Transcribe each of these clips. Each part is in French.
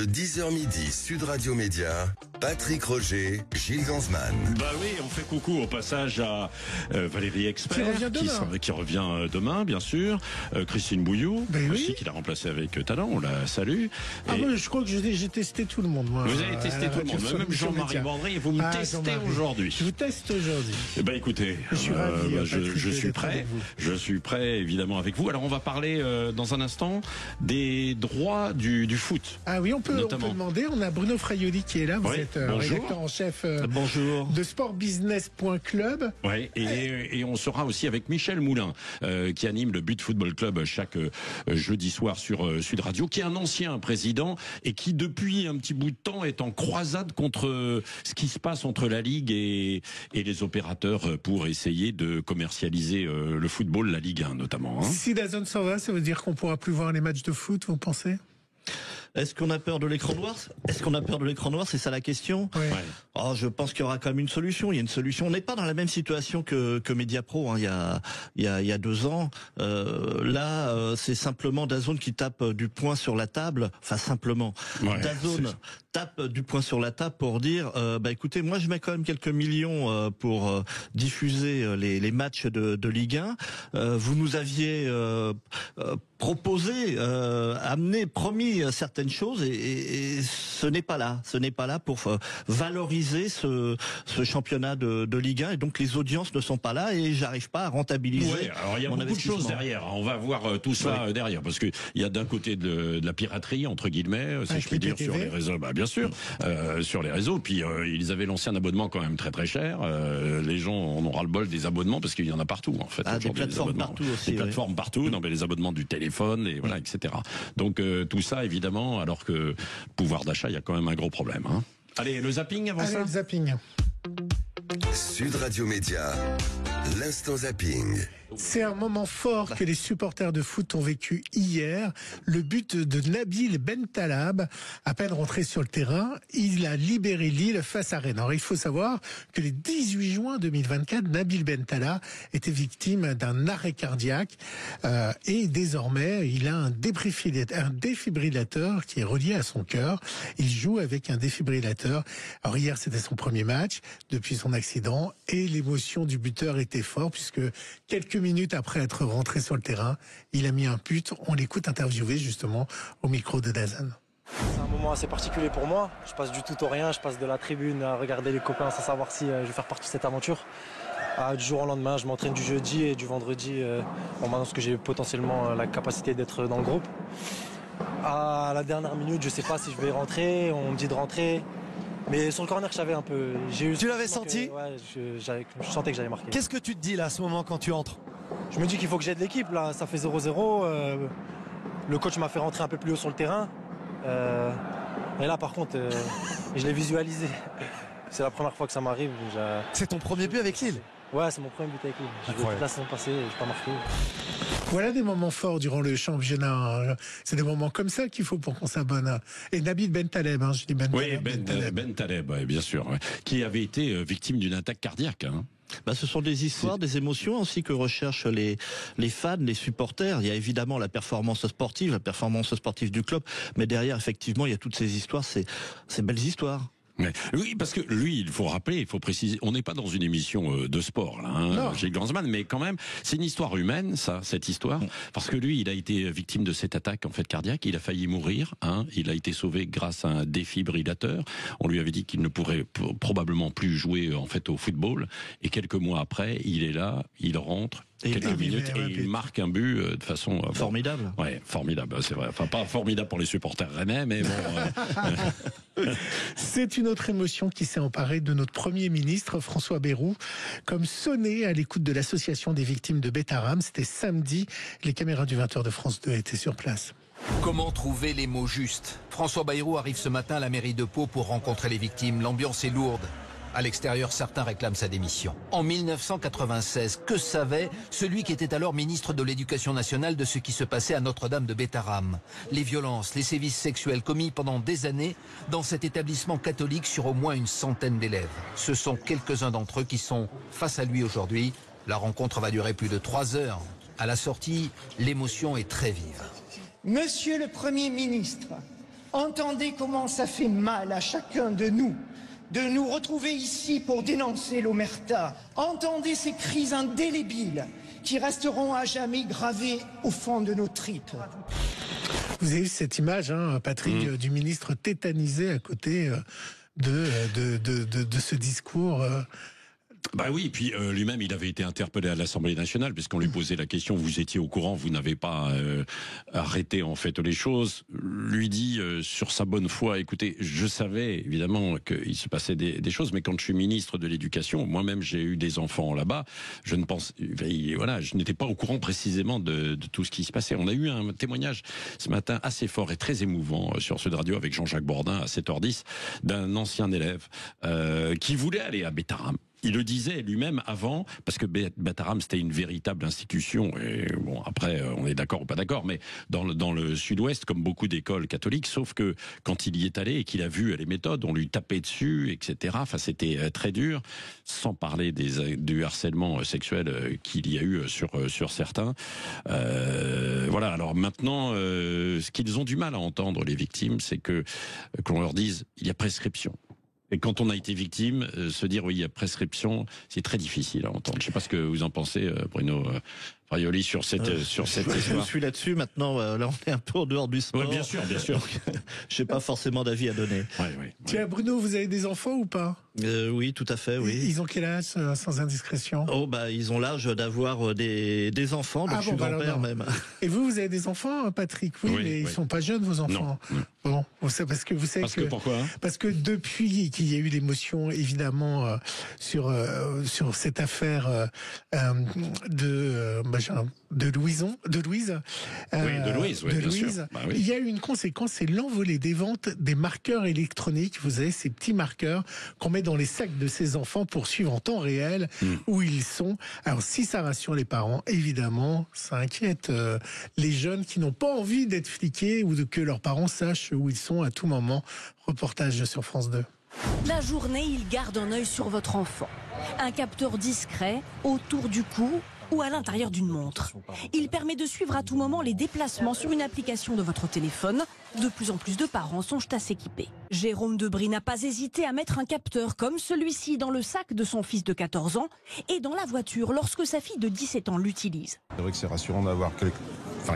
10h midi, Sud Radio Média, Patrick Roger, Gilles Gansman. Bah oui, on fait coucou au passage à Valérie Expert, qui revient demain, bien sûr. Christine Bouilloux, aussi, qui l'a remplacé avec talent, on la salue. Je crois que j'ai testé tout le monde, moi. Vous avez testé tout le monde, même Jean-Marie Bandry, et vous me testez aujourd'hui. Je vous teste aujourd'hui. Eh ben écoutez, je suis prêt. Je suis prêt, évidemment, avec vous. Alors on va parler dans un instant des droits du foot. Ah oui, on peut demander. On a Bruno Fraioli qui est là. Vous êtes rédacteur en chef de sportbusiness.club. Oui, et on sera aussi avec Michel Moulin, qui anime le But Football Club chaque jeudi soir sur Sud Radio, qui est un ancien président et qui, depuis un petit bout de temps, est en croisade contre ce qui se passe entre la Ligue et les opérateurs pour essayer de commercialiser le football, la Ligue 1 notamment. Si DAZN s'en va, ça veut dire qu'on pourra plus voir les matchs de foot, vous pensez ? Est-ce qu'on a peur de l'écran noir ? C'est ça la question. Oui. Oh, je pense qu'il y aura quand même une solution. Il y a une solution. On n'est pas dans la même situation que Mediapro, il y a 2 ans. Là, c'est simplement DAZN qui tape du poing sur la table. Enfin, simplement. DAZN tape du poing sur la table pour dire, écoutez, moi je mets quand même quelques millions pour diffuser les matchs de Ligue 1. Vous nous aviez proposé, promis certaines choses et ce n'est pas là. Ce n'est pas là pour valoriser ce championnat de Ligue 1 et donc les audiences ne sont pas là et j'arrive pas à rentabiliser. Ouais, alors il y a beaucoup de choses derrière. On va voir tout ça derrière parce que il y a d'un côté de la piraterie entre guillemets, si je puis dire, sur les réseaux. Bien sûr, sur les réseaux. Puis ils avaient lancé un abonnement quand même très très cher. Les gens en ont ras le bol des abonnements parce qu'il y en a partout en fait. Des plateformes partout aussi. Des plateformes partout. Non mais les abonnements du téléphone et voilà, etc. Donc tout ça évidemment, alors que pouvoir d'achat, il y a quand même un gros problème. Allez, le zapping avant ça. Le zapping. Sud Radio Média, l'instant zapping. C'est un moment fort que les supporters de foot ont vécu hier. Le but de Nabil Bentaleb, à peine rentré sur le terrain, il a libéré Lille face à Rennes. Alors il faut savoir que le 18 juin 2024, Nabil Bentaleb était victime d'un arrêt cardiaque et désormais il a un défibrillateur qui est relié à son cœur. Il joue avec un défibrillateur. Alors hier c'était son premier match depuis son accident et l'émotion du buteur était forte puisque quelques minutes après être rentré sur le terrain, il a mis un but. On l'écoute interviewer justement au micro de DAZN. C'est un moment assez particulier pour moi. Je passe du tout au rien, je passe de la tribune à regarder les copains sans savoir si je vais faire partie de cette aventure. Du jour au lendemain, je m'entraîne du jeudi et du vendredi. On m'annonce que j'ai potentiellement la capacité d'être dans le groupe. À la dernière minute, je ne sais pas si je vais rentrer, on me dit de rentrer. Mais sur le corner, je savais un peu. Tu l'avais senti ? Ouais, je sentais que j'allais marquer. Qu'est-ce que tu te dis là, à ce moment, quand tu entres ? Je me dis qu'il faut que j'aide l'équipe. Là, ça fait 0-0. Le coach m'a fait rentrer un peu plus haut sur le terrain. Et là, par contre, je l'ai visualisé. C'est la première fois que ça m'arrive. C'est ton premier but avec Lille ? Ouais, c'est mon premier but avec Lille. Je vais toute la saison passée, je n'ai pas marqué. Voilà des moments forts durant le championnat. C'est des moments comme ça qu'il faut pour qu'on s'abonne. Et Nabil Bentaleb, je dis Bentaleb. Oui, Bentaleb, bien sûr, qui avait été victime d'une attaque cardiaque. Ce sont des histoires, des émotions aussi que recherchent les fans, les supporters. Il y a évidemment la performance sportive du club, mais derrière, effectivement, il y a toutes ces histoires, ces belles histoires. Oui, parce que lui, il faut rappeler, il faut préciser, on n'est pas dans une émission de sport, là, chez Gansman, mais quand même, c'est une histoire humaine, cette histoire, parce que lui, il a été victime de cette attaque, en fait, cardiaque, il a failli mourir, il a été sauvé grâce à un défibrillateur, on lui avait dit qu'il ne pourrait probablement plus jouer, en fait, au football, et quelques mois après, il est là, il rentre, quelques minutes et il marque un but de façon formidable. Ouais, formidable, c'est vrai. Enfin, pas formidable pour les supporters rennais, mais bon. C'est une autre émotion qui s'est emparée de notre Premier ministre, François Bayrou, comme sonné à l'écoute de l'association des victimes de Betaram. C'était samedi. Les caméras du 20h de France 2 étaient sur place. Comment trouver les mots justes ? François Bayrou arrive ce matin à la mairie de Pau pour rencontrer les victimes. L'ambiance est lourde. À l'extérieur, certains réclament sa démission. En 1996, que savait celui qui était alors ministre de l'Éducation nationale de ce qui se passait à Notre-Dame de Betaram ? Les violences, les sévices sexuels commis pendant des années dans cet établissement catholique sur au moins une centaine d'élèves. Ce sont quelques-uns d'entre eux qui sont face à lui aujourd'hui. La rencontre va durer plus de 3 heures. À la sortie, l'émotion est très vive. Monsieur le Premier ministre, Entendez comment ça fait mal à chacun de nous retrouver ici pour dénoncer l'omerta. Entendez ces cris indélébiles qui resteront à jamais gravés au fond de nos tripes. Vous avez vu cette image, hein, Patrick, du ministre tétanisé à côté de ce discours. Bah oui, puis lui-même, il avait été interpellé à l'Assemblée nationale puisqu'on lui posait la question. Vous étiez au courant, vous n'avez pas arrêté en fait les choses. Lui dit sur sa bonne foi, écoutez, je savais évidemment qu'il se passait des choses, mais quand je suis ministre de l'Éducation, moi-même j'ai eu des enfants là-bas. Je n'étais pas au courant précisément de tout ce qui se passait. On a eu un témoignage ce matin assez fort et très émouvant sur Sud Radio avec Jean-Jacques Bourdin à 7h10 d'un ancien élève qui voulait aller à Bétharram. Il le disait lui-même avant, parce que Bétharram c'était une véritable institution. Et bon, après, on est d'accord ou pas d'accord, mais dans le Sud-Ouest, comme beaucoup d'écoles catholiques, sauf que quand il y est allé et qu'il a vu les méthodes, on lui tapait dessus, etc. Enfin, c'était très dur, sans parler du harcèlement sexuel qu'il y a eu sur certains. Voilà. Alors maintenant, ce qu'ils ont du mal à entendre, les victimes, c'est qu'on leur dise il y a prescription. Et quand on a été victime, se dire oui, il y a prescription, c'est très difficile à entendre. Je ne sais pas ce que vous en pensez, Bruno Fraioli, sur cette histoire. Je suis là-dessus maintenant. Là, on est un peu en dehors du sport. Oui, bien sûr, bien sûr. Je n'ai pas forcément d'avis à donner. Ouais. Tiens, Bruno, vous avez des enfants ou pas? Oui, tout à fait, oui. Ils ont quel âge, sans indiscrétion? Oh, bah, ils ont l'âge d'avoir des enfants, donc je suis grand-père même. Et vous avez des enfants, Patrick? Oui, mais ils sont pas jeunes, vos enfants. Non. Bon, parce que vous savez pourquoi? Parce que depuis qu'il y a eu l'émotion, évidemment, sur cette affaire de Louise. Bien sûr. Bah oui. Il y a eu une conséquence, c'est l'envolée des ventes des marqueurs électroniques. Vous avez ces petits marqueurs qu'on met dans les sacs de ces enfants pour suivre en temps réel où ils sont. Alors si ça rassure les parents, évidemment, ça inquiète les jeunes qui n'ont pas envie d'être fliqués ou que leurs parents sachent où ils sont à tout moment. Reportage sur France 2. La journée, il garde un œil sur votre enfant. Un capteur discret autour du cou ou à l'intérieur d'une montre. Il permet de suivre à tout moment les déplacements sur une application de votre téléphone. De plus en plus de parents songent à s'équiper. Jérôme Debris n'a pas hésité à mettre un capteur comme celui-ci dans le sac de son fils de 14 ans et dans la voiture lorsque sa fille de 17 ans l'utilise. C'est vrai que c'est rassurant d'avoir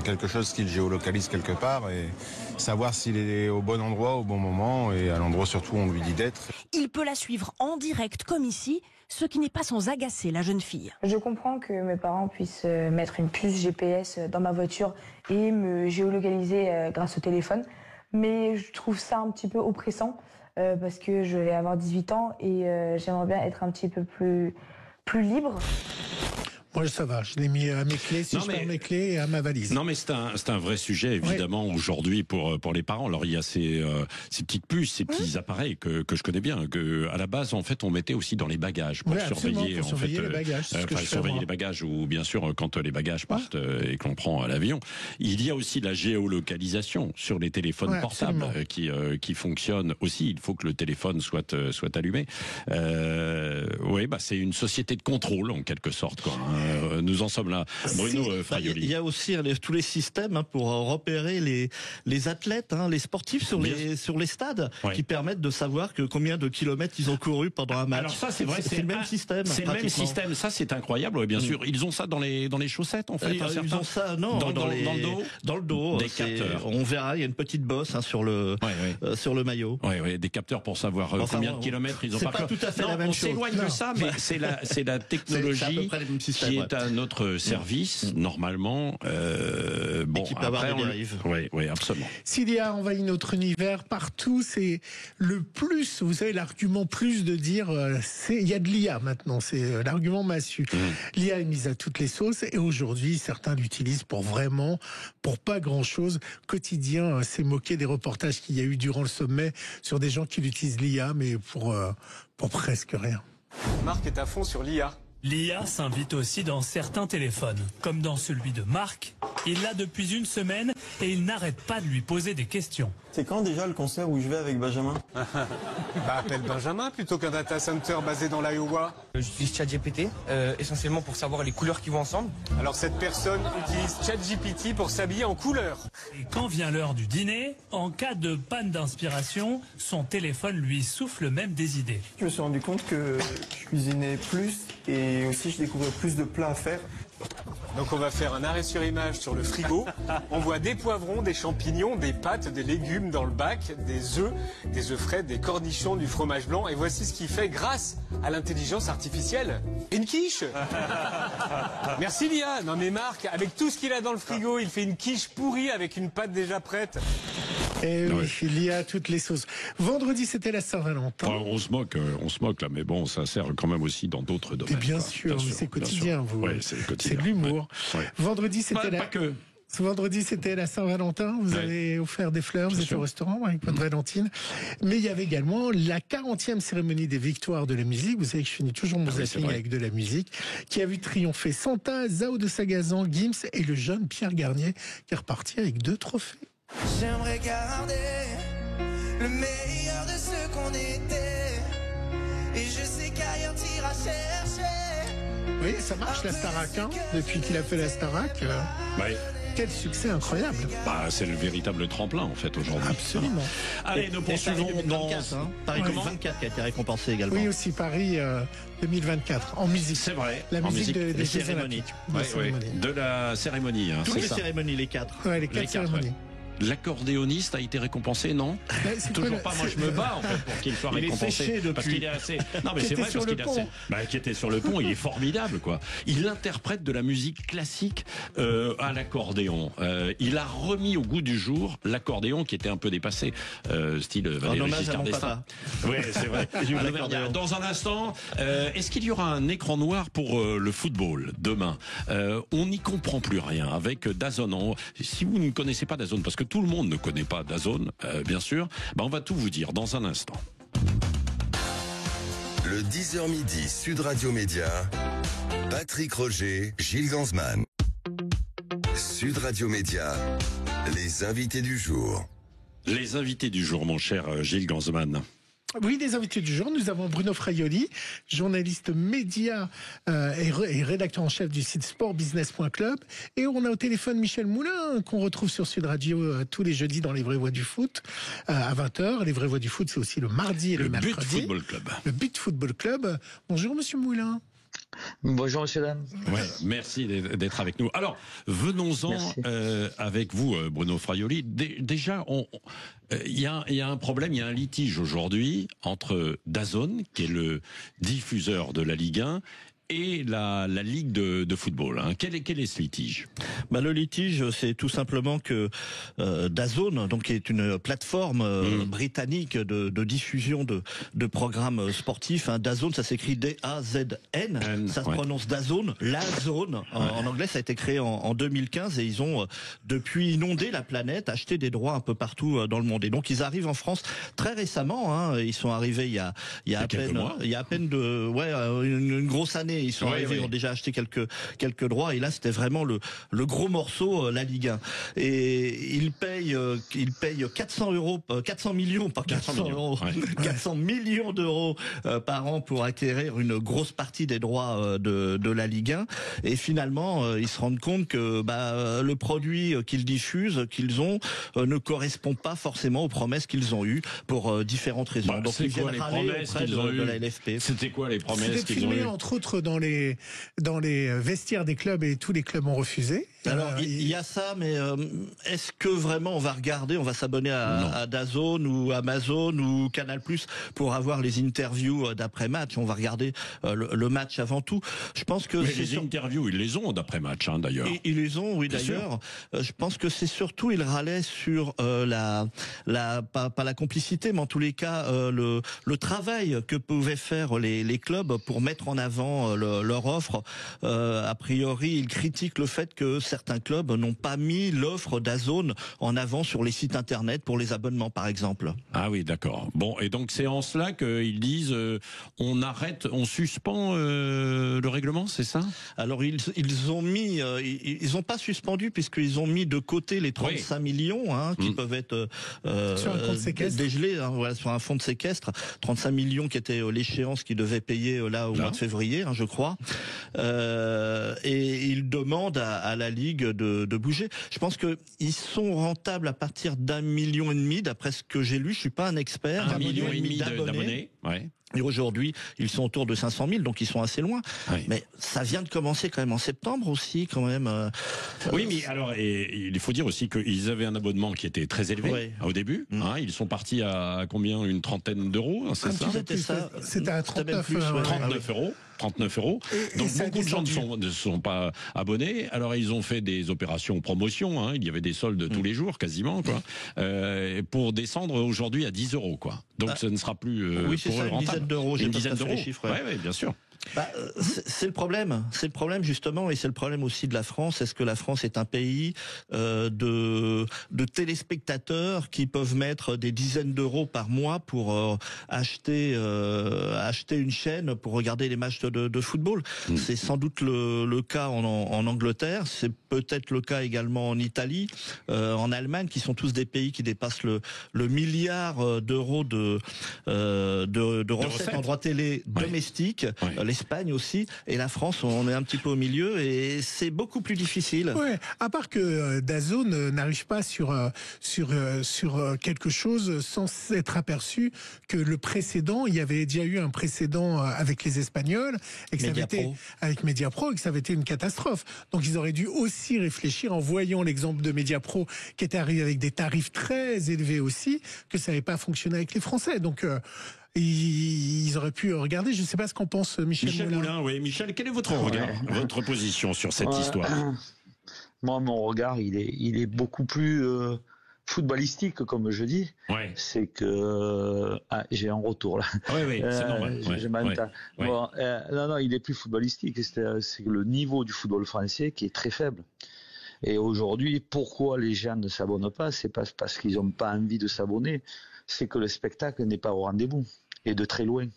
quelque chose qui le géolocalise quelque part et savoir s'il est au bon endroit, au bon moment et à l'endroit surtout où on lui dit d'être. Il peut la suivre en direct comme ici, ce qui n'est pas sans agacer la jeune fille. Je comprends que mes parents puissent mettre une puce GPS dans ma voiture et me géolocaliser grâce au téléphone, mais je trouve ça un petit peu oppressant parce que je vais avoir 18 ans et j'aimerais bien être un petit peu plus libre. Moi, ça va. Je l'ai mis à mes clés, je perds mes clés et à ma valise. Non, mais c'est un vrai sujet, évidemment, aujourd'hui pour les parents. Alors, il y a ces petites puces, ces petits appareils que je connais bien, que à la base, en fait, on mettait aussi dans les bagages pour surveiller, les bagages. Surveiller les bagages ou, bien sûr, quand les bagages partent et qu'on prend à l'avion. Il y a aussi la géolocalisation sur les téléphones portables qui fonctionne aussi. Il faut que le téléphone soit allumé. C'est une société de contrôle, en quelque sorte, quoi. Nous en sommes là. Bruno Fraioli. Il y a aussi tous les systèmes pour repérer les athlètes, les sportifs sur les stades, qui permettent de savoir combien de kilomètres ils ont couru pendant un match. Alors ça, c'est vrai, c'est le même système. C'est le même système. Ça, c'est incroyable, bien sûr. Ils ont ça dans les chaussettes, en fait. Ils ont ça, non, dans le dos. Dans le dos. Des capteurs. On verra, il y a une petite bosse sur le maillot. Oui, des capteurs pour savoir combien de kilomètres ils ont parcouru. C'est pas tout à fait la même chose. On s'éloigne de ça, mais c'est la technologie qui est à notre service, normalement. Et qui peut avoir des dérives. Oui, absolument. S'il y a envahi notre univers partout, c'est le plus, vous savez, l'argument plus de dire, il y a de l'IA maintenant, c'est l'argument massu. L'IA est mise à toutes les sauces et aujourd'hui, certains l'utilisent pour pas grand-chose. Quotidien s'est moqué des reportages qu'il y a eu durant le sommet sur des gens qui l'utilisent l'IA, mais pour presque rien. Marc est à fond sur l'IA. L'IA s'invite aussi dans certains téléphones, comme dans celui de Marc. Il l'a depuis une semaine et il n'arrête pas de lui poser des questions. C'est quand déjà le concert où je vais avec Benjamin? Bah appelle Benjamin plutôt qu'un data center basé dans l'Iowa. J'utilise ChatGPT essentiellement pour savoir les couleurs qui vont ensemble. Alors cette personne utilise ChatGPT pour s'habiller en couleur. Et quand vient l'heure du dîner, en cas de panne d'inspiration, son téléphone lui souffle même des idées. Je me suis rendu compte que je cuisinais plus et aussi je découvrais plus de plats à faire. Donc on va faire un arrêt sur image sur le frigo. On voit des poivrons, des champignons, des pâtes, des légumes dans le bac, des œufs frais, des cornichons, du fromage blanc. Et voici ce qu'il fait grâce à l'intelligence artificielle. Une quiche. Merci Lia. Non mais Marc, avec tout ce qu'il a dans le frigo, il fait une quiche pourrie avec une pâte déjà prête. Et oui, il y a toutes les sauces. Vendredi, c'était la Saint-Valentin. On se moque là, mais bon, ça sert quand même aussi dans d'autres domaines. Et bien sûr, mais c'est quotidien, vous. Ouais, c'est quotidien. C'est de l'humour. Ouais. Vendredi, c'était pas que. Vendredi, c'était la Saint-Valentin. Vous avez offert des fleurs, vous étiez au restaurant avec votre Valentine. Mais il y avait également la 40e cérémonie des victoires de la musique. Vous savez que je finis toujours mon zapping avec de la musique, qui a vu triompher Santa, Zao de Sagazan, Gims et le jeune Pierre Garnier, qui est reparti avec 2 trophées. J'aimerais garder le meilleur de ce qu'on était. Et je sais qu'ailleurs t'ira chercher. Oui, ça marche la Starac, hein, depuis qu'il a fait la Starac. Ouais. Quel succès incroyable. Bah, c'est le véritable tremplin en fait aujourd'hui. Absolument. Allez, nous poursuivons dans Paris 2024 qui a été récompensé également. Oui, aussi Paris 2024 en musique. C'est vrai. La musique des cérémonies. De la cérémonie. Hein, toutes les cérémonies, les 4. Ouais, les 4 cérémonies. Ouais. L'accordéoniste a été récompensé, non? Toujours pas. Moi, je me bats en fait pour qu'il soit récompensé parce qu'il est assez. Non, mais c'est vrai parce qu'il est assez. Bah, qui était sur le pont, il est formidable, quoi. Il interprète de la musique classique à l'accordéon. Il a remis au goût du jour l'accordéon qui était un peu dépassé, style Valéry Giscard d'Estaing. Oui, c'est vrai. Dans un instant, est-ce qu'il y aura un écran noir pour le football demain? On n'y comprend plus rien avec DAZN. Si vous ne connaissez pas DAZN, parce que tout le monde ne connaît pas DAZN, bien sûr, on va tout vous dire dans un instant. Le 10h midi, Sud Radio Média, Patrick Roger, Gilles Gansman. Sud Radio Média, les invités du jour. Les invités du jour, mon cher Gilles Gansman. Oui, les invités du jour, nous avons Bruno Fraioli, journaliste média et rédacteur en chef du site sportbusiness.club. Et on a au téléphone Michel Moulin, qu'on retrouve sur Sud Radio tous les jeudis dans les Vraies Voix du Foot, à 20h. Les Vraies Voix du Foot, c'est aussi le mardi et le mercredi. Le But Football Club. Le But Football Club. Bonjour, monsieur Moulin. Bonjour monsieur Dan. Ouais, merci d'être avec nous. Alors, venons-en avec vous, Bruno Fraioli. Déjà, il y a un problème, il y a un litige aujourd'hui entre DAZN, qui est le diffuseur de la Ligue 1, et la Ligue de football. Hein. Quel est ce litige? Le litige, c'est tout simplement que DAZN, donc qui est une plateforme britannique de diffusion de programmes sportifs. Hein. DAZN, ça s'écrit D-A-Z-N. Ça se prononce DAZN, la zone. En anglais, ça a été créé en 2015 et ils ont depuis inondé la planète, acheté des droits un peu partout dans le monde. Et donc ils arrivent en France très récemment. Hein. Ils sont arrivés il y a à peine une grosse année. Ils sont arrivés, ils ont déjà acheté quelques droits et là c'était vraiment le gros morceau, la Ligue 1. Et ils payent 400 millions d'euros par an pour acquérir une grosse partie des droits de la Ligue 1. Et finalement, ils se rendent compte que le produit qu'ils diffusent, qu'ils ont, ne correspond pas forcément aux promesses qu'ils ont eues pour différentes raisons. Donc ils viennent râler auprès de la LFP. C'était quoi les promesses qu'ils ont eues? Entre autres dans les vestiaires des clubs et tous les clubs ont refusé. Alors il y a ça, mais est-ce que vraiment on va s'abonner à DAZN ou Amazon ou Canal+ pour avoir les interviews d'après-match? On va regarder le match avant tout. Je pense que les interviews, ils les ont d'après-match, hein, d'ailleurs. Ils les ont, oui, d'ailleurs. Je pense que c'est surtout ils râlaient sur pas la complicité, mais en tous les cas le travail que pouvaient faire les clubs pour mettre en avant leur offre. A priori, ils critiquent le fait que certains clubs n'ont pas mis l'offre DAZN en avant sur les sites internet pour les abonnements, par exemple. Ah oui, d'accord. Bon, et donc c'est en cela qu'ils disent on arrête, on suspend le règlement, c'est ça? Alors ils ont mis, ils ont pas suspendu puisqu'ils ont mis de côté les 35 millions qui peuvent être sur un compte séquestre, dégelés, voilà, sur un fonds de séquestre. 35 millions qui était l'échéance qu'ils devaient payer là au mois de février, je crois. Et ils demandent à la Ligue de bouger. Je pense que ils sont rentables à partir d'1,5 million, d'après ce que j'ai lu. Je suis pas un expert. 1,5 million d'abonnés. Ouais. Et aujourd'hui, ils sont autour de 500 000, donc ils sont assez loin. Oui. Mais ça vient de commencer quand même en septembre aussi, quand même. Oui, mais alors, et il faut dire aussi qu'ils avaient un abonnement qui était très élevé au début. Ils sont partis à combien? Une trentaine d'euros, c'est ça? C'était à 39 euros. 39 euros. Donc beaucoup de gens ne sont pas abonnés. Alors ils ont fait des opérations promotion. Il y avait des soldes tous les jours, quasiment, quoi. Pour descendre aujourd'hui à 10 euros, quoi. Donc ce ne sera plus pour eux rentable. Une dizaine d'euros. Oui, bien sûr. C'est le problème. C'est le problème justement, et c'est le problème aussi de la France. Est-ce que la France est un pays de téléspectateurs qui peuvent mettre des dizaines d'euros par mois pour acheter une chaîne pour regarder les matchs de football? C'est sans doute le cas en Angleterre. C'est peut-être le cas également en Italie, en Allemagne, qui sont tous des pays qui dépassent le milliard d'euros de recettes en droit télé domestique. L'Espagne aussi, et la France, on est un petit peu au milieu, et c'est beaucoup plus difficile. Ouais, à part que DAZN n'arrive pas sur quelque chose sans être aperçu que le précédent, il y avait déjà eu un précédent avec les Espagnols, et que ça avait été avec Mediapro, et que ça avait été une catastrophe. Donc ils auraient dû aussi réfléchir, en voyant l'exemple de Mediapro, qui était arrivé avec des tarifs très élevés aussi, que ça n'avait pas fonctionné avec les Français. Donc ils auraient pu regarder. Je ne sais pas ce qu'en pense Michel Moulin. Oui, Michel, quel est votre regard, votre position sur cette histoire? Moi, mon regard, il est beaucoup plus footballistique, comme je dis. C'est que j'ai un retour là. Oui, c'est normal. Non, il est plus footballistique. C'est le niveau du football français qui est très faible. Et aujourd'hui, pourquoi les gens ne s'abonnent pas? C'est pas parce qu'ils n'ont pas envie de s'abonner. C'est que le spectacle n'est pas au rendez-vous, et de très loin.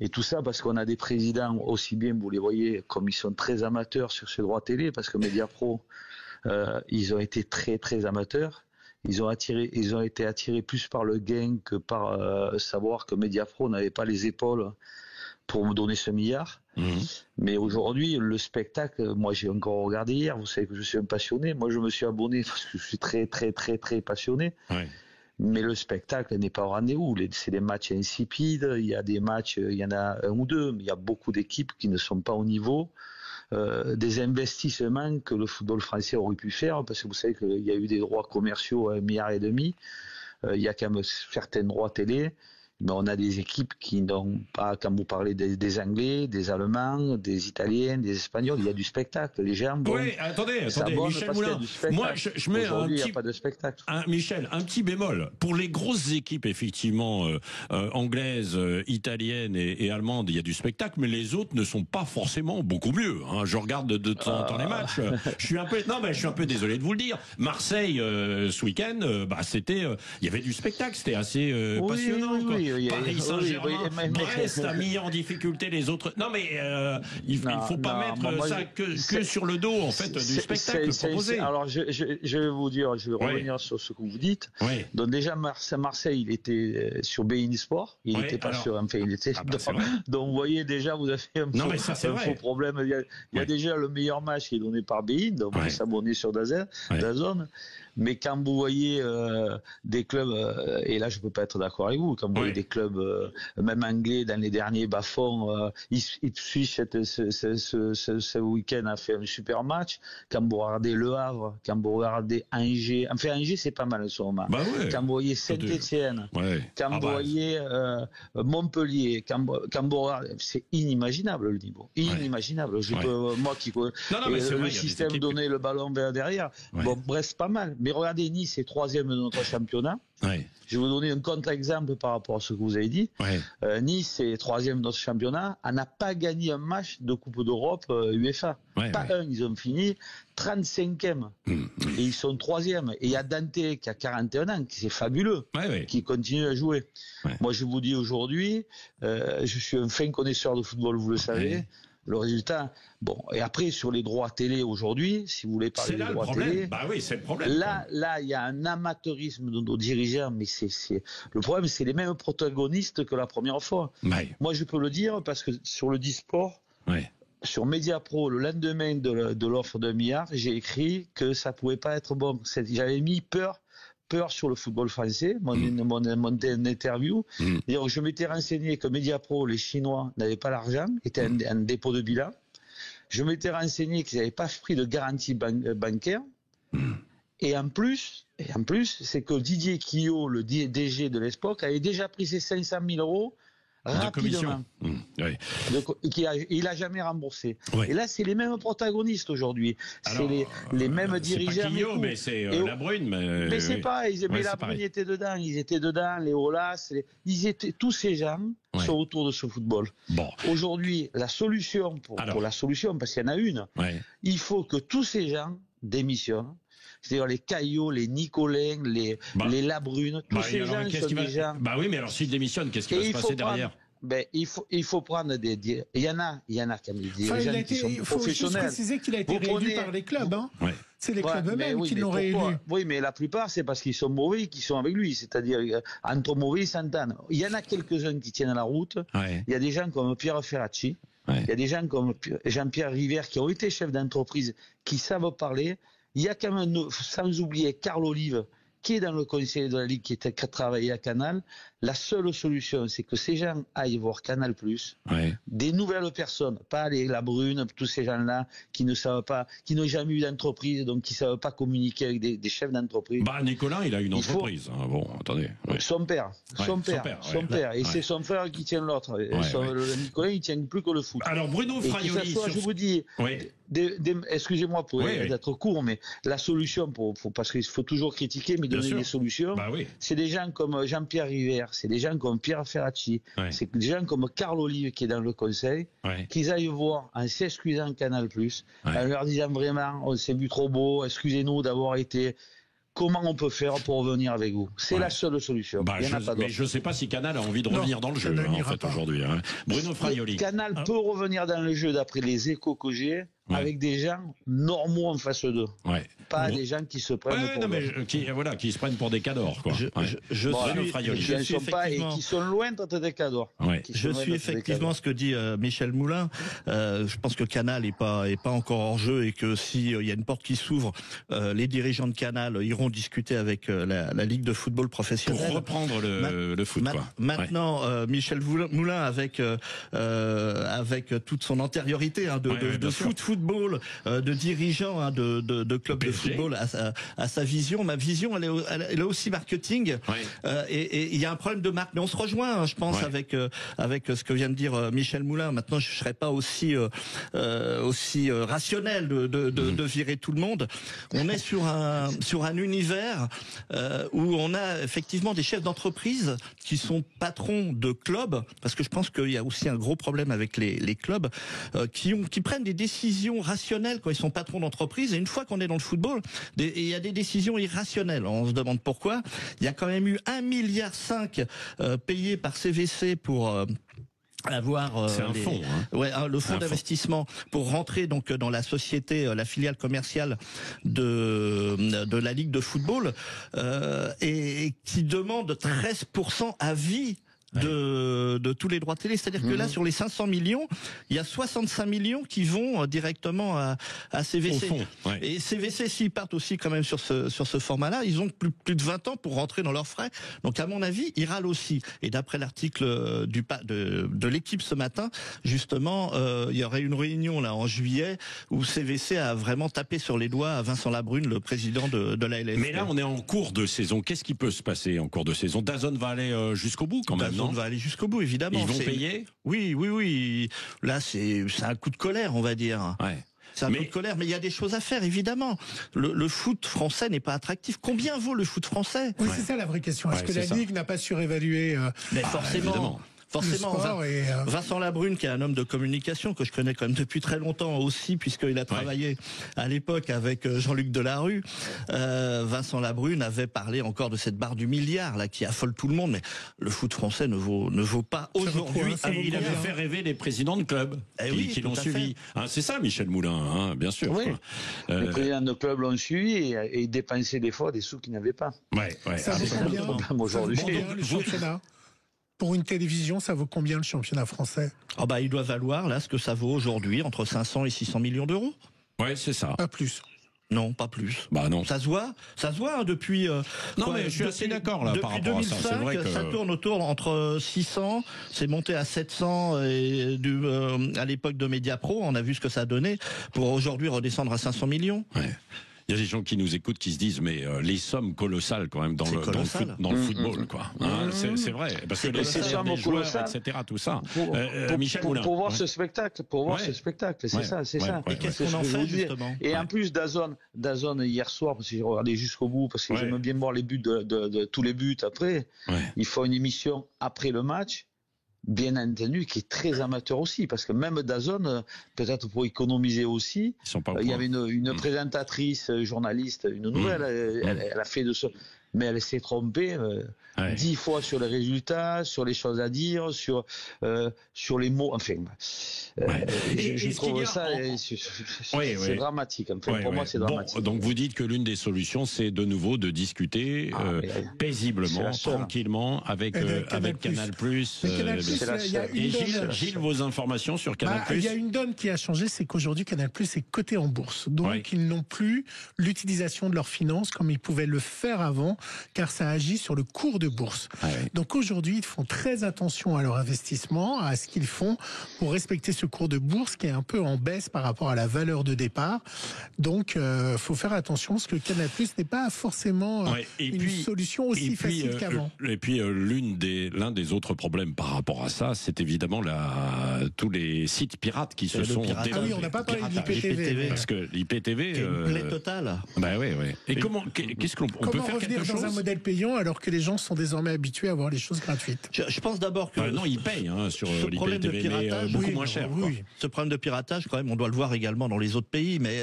Et tout ça parce qu'on a des présidents, aussi bien, vous les voyez, comme ils sont très amateurs sur ces droits télé, parce que Mediapro, ils ont été très très amateurs. Ils ont été attirés plus par le gain que par savoir que Mediapro n'avait pas les épaules pour me donner ce milliard. Mais aujourd'hui, le spectacle, moi j'ai encore regardé hier, vous savez que je suis un passionné, moi je me suis abonné parce que je suis très très très très passionné. Mais le spectacle n'est pas au rendez-vous. C'est des matchs insipides. Il y a des matchs, il y en a un ou deux, mais il y a beaucoup d'équipes qui ne sont pas au niveau des investissements que le football français aurait pu faire, parce que vous savez qu'il y a eu des droits commerciaux à 1,5 milliard. Il y a quand même certains droits télé. Mais on a des équipes qui n'ont pas, quand vous parlez des Anglais, des Allemands, des Italiens, des Espagnols, il y a du spectacle. Les gens, oui, attendez, Michel Moulin. Moi, je mets un petit... il n'y a pas de spectacle. Michel, un petit bémol. Pour les grosses équipes, effectivement, anglaises, italiennes et allemandes, il y a du spectacle, mais les autres ne sont pas forcément beaucoup mieux. Je regarde de temps en temps les matchs. Je suis un peu désolé de vous le dire. Marseille, ce week-end, il y avait du spectacle. C'était assez passionnant, quoi. Paris Saint-Germain, Brest a mis en difficulté les autres. Non, mais il faut pas mettre ça que sur le dos, en fait, du spectacle proposé. Alors, je vais vous dire, je vais revenir sur ce que vous dites. Donc déjà, Marseille, il était sur beIN Sport. Il n'était pas sur... Enfin, il était... Donc, vous voyez, déjà, vous avez un faux problème. Il y a déjà le meilleur match qui est donné par beIN, donc vous s'abonner sur DAZN. Mais quand vous voyez des clubs, et là je peux pas être d'accord avec vous, quand vous voyez des clubs, même anglais, dans les derniers bas-fonds, Ipswich ce week-end a fait un super match. Quand vous regardez Le Havre, quand vous regardez Angers, enfin Angers c'est pas mal en ce moment. Quand vous voyez Saint-Etienne, quand vous voyez Montpellier, quand vous regardez, c'est inimaginable le niveau, inimaginable. Moi qui le système donner le ballon vers derrière, bon Brest pas mal. Mais regardez, Nice est 3e de notre championnat. Ouais. Je vais vous donner un contre-exemple par rapport à ce que vous avez dit. Ouais. Nice est 3e de notre championnat, n'a pas gagné un match de Coupe d'Europe UEFA. Pas un, ils ont fini 35e. Et ils sont 3e. Et il y a Dante qui a 41 ans, qui c'est fabuleux, qui continue à jouer. Moi, je vous dis aujourd'hui, je suis un fin connaisseur de football, vous le savez. Le résultat, bon, et après sur les droits télé aujourd'hui, si vous voulez parler des droits télé, bah oui, c'est le problème. Là, il y a un amateurisme de nos dirigeants, mais le problème, c'est les mêmes protagonistes que la première fois. Ouais. Moi, je peux le dire parce que sur le Disport, sur Mediapro, le lendemain de l'offre d'1 milliard, j'ai écrit que ça pouvait pas être bon. J'avais mis peur sur le football français, mon interview. Je m'étais renseigné que Mediapro, les Chinois, n'avaient pas l'argent, était un dépôt de bilan. Je m'étais renseigné qu'ils n'avaient pas pris de garantie bancaire. Et en plus, c'est que Didier Quillot, le DG de l'Espoc, avait déjà pris ses 500 000 euros rapidement. Il a jamais remboursé. Et là, c'est les mêmes protagistes aujourd'hui. C'est les mêmes dirigeants. C'est pas Quillot, mais c'est La Brune. Mais c'est pareil. Mais La Brune était dedans. Ils étaient dedans. Les Olas. Tous ces gens sont autour de ce football. Bon. Aujourd'hui, la solution pour la solution, parce qu'il y en a une, il faut que tous ces gens démissionnent. C'est-à-dire les Caillot, les Nicolin, les Labrune, tous ces gens sont des gens. Bah oui, mais alors s'ils démissionnent, qu'est-ce qui va se passer derrière? Il faut prendre des. Il y en a quand même des gens qui sont professionnels. Il faut juste préciser qu'il a été réélu par les clubs. Hein. C'est les clubs eux-mêmes qui l'ont réélu. Oui, mais la plupart, c'est parce qu'ils sont mauvais qui sont avec lui. C'est-à-dire, entre mauvais, ils s'entendent. Il y en a quelques-uns qui tiennent la route. Il y a des gens comme Pierre Ferracci. Il y a des gens comme Jean-Pierre River qui ont été chefs d'entreprise, qui savent parler. Il y a quand même, sans oublier, Carl Olive, qui est dans le conseil de la Ligue, qui a travaillé à Canal. La seule solution, c'est que ces gens aillent voir Canal+, des nouvelles personnes, pas la Brune, tous ces gens-là qui ne savent pas, qui n'ont jamais eu d'entreprise, donc qui ne savent pas communiquer avec des chefs d'entreprise. Nicolas, il a une entreprise. Bon, attendez. Son père. Et c'est son frère qui tient l'autre. Nicolas, il tient plus que le foot. Alors, Bruno Fraioli. Je vous dis, excusez-moi pour être court, mais la solution, parce qu'il faut toujours critiquer, mais donner des solutions, c'est des gens comme Jean-Pierre River, c'est des gens comme Pierre Ferracci, c'est des gens comme Carl Olive qui est dans le conseil, qu'ils aillent voir en s'excusant Canal+, en leur disant vraiment, on s'est vu trop beau, excusez-nous d'avoir été... Comment on peut faire pour revenir avec vous? C'est la seule solution. Mais je ne sais pas si Canal a envie de revenir dans le jeu, en fait, aujourd'hui. Bruno Fraioli. Canal peut revenir dans le jeu, d'après les échos que j'ai, avec des gens normaux en face d'eux. Pas des gens qui se prennent pour qui se prennent pour des cadors, quoi. Et qui sont loin d'être des cadors. Je suis effectivement ce que dit Michel Moulin. Je pense que Canal est pas encore hors jeu et que si il y a une porte qui s'ouvre, les dirigeants de Canal iront discuter avec la Ligue de football professionnelle. Pour reprendre le foot, quoi. Maintenant, Michel Moulin avec toute son antériorité de football, de dirigeant de club de football à sa vision. Ma vision, elle est aussi marketing. Et il y a un problème de marque. Mais on se rejoint, je pense, avec ce que vient de dire Michel Moulin. Maintenant, je serais pas aussi rationnel de virer tout le monde. On est sur un univers où on a effectivement des chefs d'entreprise qui sont patrons de clubs, parce que je pense qu'il y a aussi un gros problème avec les clubs qui prennent des décisions rationnelles quand ils sont patrons d'entreprise. Et une fois qu'on est dans le football, il y a des décisions irrationnelles. On se demande pourquoi. Il y a quand même eu 1,5 milliard payé par CVC pour avoir le fonds d'investissement pour rentrer donc dans la société, la filiale commerciale de la Ligue de football, et qui demande 13% à vie de tous les droits télé. C'est-à-dire que là, sur les 500 millions, il y a 65 millions qui vont directement à CVC. Au fond, Et CVC, s'ils partent aussi quand même sur ce format-là, ils ont plus de 20 ans pour rentrer dans leurs frais. Donc, à mon avis, ils râlent aussi. Et d'après l'article de l'équipe ce matin, justement, il y aurait une réunion là en juillet où CVC a vraiment tapé sur les doigts à Vincent Labrune, le président de la LFP. Mais là, on est en cours de saison. Qu'est-ce qui peut se passer en cours de saison? DAZN va aller jusqu'au bout quand même. On va aller jusqu'au bout, évidemment. Ils vont payer? Oui. Là, c'est un coup de colère, on va dire. c'est un peu de colère, mais il y a des choses à faire, évidemment. Le foot français n'est pas attractif. Combien vaut le foot français? Oui, c'est ça la vraie question. Est-ce que la Ligue n'a pas surévalué Mais forcément. Forcément, Vincent Labrune, qui est un homme de communication que je connais quand même depuis très longtemps aussi, puisqu'il a travaillé à l'époque avec Jean-Luc Delarue. Vincent Labrune avait parlé encore de cette barre du milliard là qui affole tout le monde, mais le foot français ne vaut pas aujourd'hui. Et il avait fait rêver les présidents de clubs qui l'ont suivi. Hein, c'est ça, Michel Moulin, hein, bien sûr. Oui. Les présidents de clubs l'ont suivi et dépensaient des fois des sous qu'ils n'avaient pas. Ça vaut combien aujourd'hui le championnat? Pour une télévision, ça vaut combien le championnat français? Il doit valoir là ce que ça vaut aujourd'hui, entre 500 et 600 millions d'euros. Ouais, c'est ça. Pas plus. Non, pas plus. Non. Ça se voit depuis. Mais je suis assez d'accord là par rapport 2005, à ça. C'est vrai que ça tourne autour entre 600, c'est monté à 700 et à l'époque de Mediapro, on a vu ce que ça a donné pour aujourd'hui redescendre à 500 millions. Ouais. Il y a des gens qui nous écoutent qui se disent mais les sommes colossales quand même dans le football quoi. Hein, c'est vrai parce que les salaires des joueurs, etc. tout ça. Michel Moulin. Pour voir ce spectacle, c'est ça. Et qu'est-ce qu'on en fait justement? Et en plus DAZN hier soir, parce que j'ai regardé jusqu'au bout, parce que j'aime bien voir les buts de tous les buts après. Ils font une émission après le match. Bien entendu, qui est très amateur aussi, parce que même DAZN, peut-être pour économiser aussi, il y avait une présentatrice, journaliste, une nouvelle, elle a fait de ça, mais elle s'est trompée 10 fois sur les résultats, sur les choses à dire, sur les mots, enfin. Je trouve ça, c'est dramatique. Enfin, pour moi, c'est dramatique. Donc vous dites que l'une des solutions, c'est de nouveau de discuter paisiblement, tranquillement, avec Canal+. Et Gilles, vos informations sur Canal+. Il y a une donne qui a changé, c'est qu'aujourd'hui Canal+ est coté en bourse. Donc ils n'ont plus l'utilisation de leurs finances comme ils pouvaient le faire avant, car ça agit sur le cours de bourse. Donc aujourd'hui, ils font très attention à leur investissement, à ce qu'ils font pour respecter ce cours de bourse qui est un peu en baisse par rapport à la valeur de départ. Donc faut faire attention parce que Canal+ n'est pas forcément une solution aussi facile qu'avant. Et puis l'un des autres problèmes par rapport à ça, c'est évidemment tous les sites pirates qui se sont développés. Ah oui, on n'a pas parlé de l'IPTV. Parce que l'IPTV... C'est une plaie totale. Et qu'est-ce qu'on peut faire quelque chose dans un modèle payant alors que les gens sont désormais habitués à avoir les choses gratuites? Je pense d'abord que... non, ils payent sur l'IPTV, mais beaucoup moins cher. Ce problème de piratage, quand même, on doit le voir également dans les autres pays, mais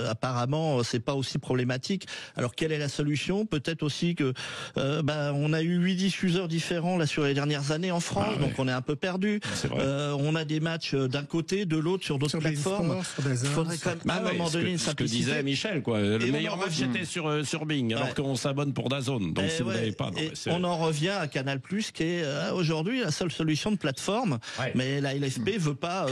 apparemment, c'est pas aussi problématique. Alors, quelle est la solution? Peut-être aussi que on a eu 8 diffuseurs différents là sur les dernières années en France, donc on est un peu perdu. On a des matchs d'un côté, de l'autre, sur d'autres plateformes. Il faudrait quand même à un moment donné une simplicité. Ce que disait Michel, quoi. Le meilleur match était sur Bing, alors qu'on s'abonne pour DAZN. Donc si vous n'avez pas... on en revient à Canal+, qui est aujourd'hui la seule solution de plateforme, mais la LFP veut pas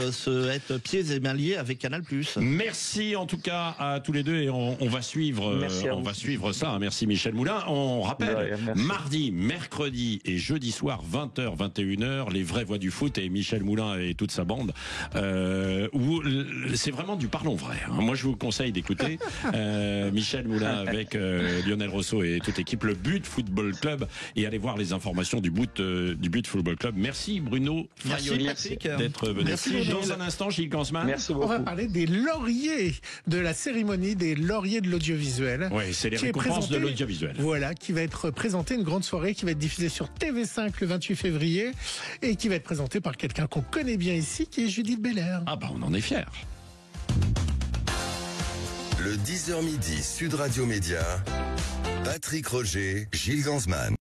être pieds et mains liés avec Canal+. Merci en tout cas à tous les deux et on va suivre ça. Merci Michel Moulin. On rappelle, mardi, mercredi et jeudi soir, 20h, 21h, les vraies voix du foot et Michel Moulin et toute sa bande, où c'est vraiment du parlons vrai. Moi je vous conseille d'écouter Michel Moulin avec Lionel Rousseau et toute l'équipe, le But Football Club, et allez voir les informations du But Football Club. Merci Bruno Fraioli d'être venu. Dans un instant, Gilles Gansman. Merci beaucoup. On va parler des lauriers, de la cérémonie des lauriers de l'audiovisuel. Oui, c'est les récompenses de l'audiovisuel. Voilà, qui va être présentée, une grande soirée qui va être diffusée sur TV5 le 28 février et qui va être présentée par quelqu'un qu'on connaît bien ici, qui est Judith Belair. Ah on en est fiers. Le 10h midi Sud Radio Média, Patrick Roger, Gilles Gansman.